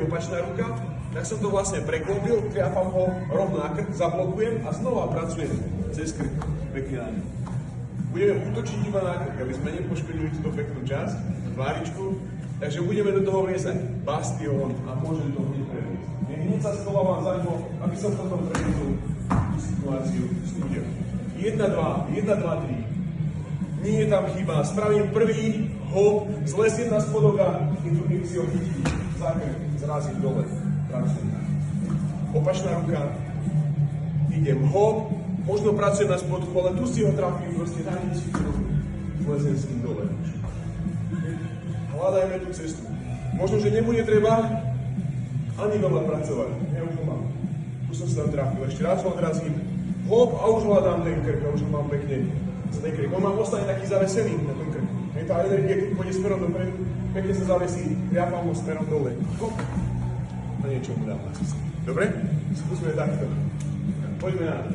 opačná ruka, tak som to vlastne preklopil, triafam ho rovno na krk, zablokujem a znova pracujem cez krk. Pekne na ňu. Budeme útočiť iba na krk, aby sme nepoškodili túto peknú časť, tváričku. Takže budeme do toho viesť aj bastion a môžem to hneď previesť. Hneď sa schovávam za ňo, aby som potom previezol tú situáciu s ľuďom. 1, 2, 1, 2, 3. Nie je tam chyba. Spravím prvý hop, zlesiem na spodok a mi si ho chytí za krk, zrazím dole. Pracujem. Opačná ruka. Idem hop, možno pracujem na spodku, ale tu si ho trafím proste na nič. Zlesiem s tým dole. Hľadajme tú cestu. Možno, že nebude treba ani veľa pracovať. Ja už ho mám. Tu som sa tam trafil. Ešte raz ho odrazím. Hop a už hľadám ten krk. A už ho mám pekne za ten krk. On mám ostane taký zavesený na tom krku. Tá energia, keď pôjde smerom dopredu, pekne sa zavesí. Triafam ho smerom dole. Hop. A niečo mu dám na cestu. Dobre? Skúsme takto. Poďme na to.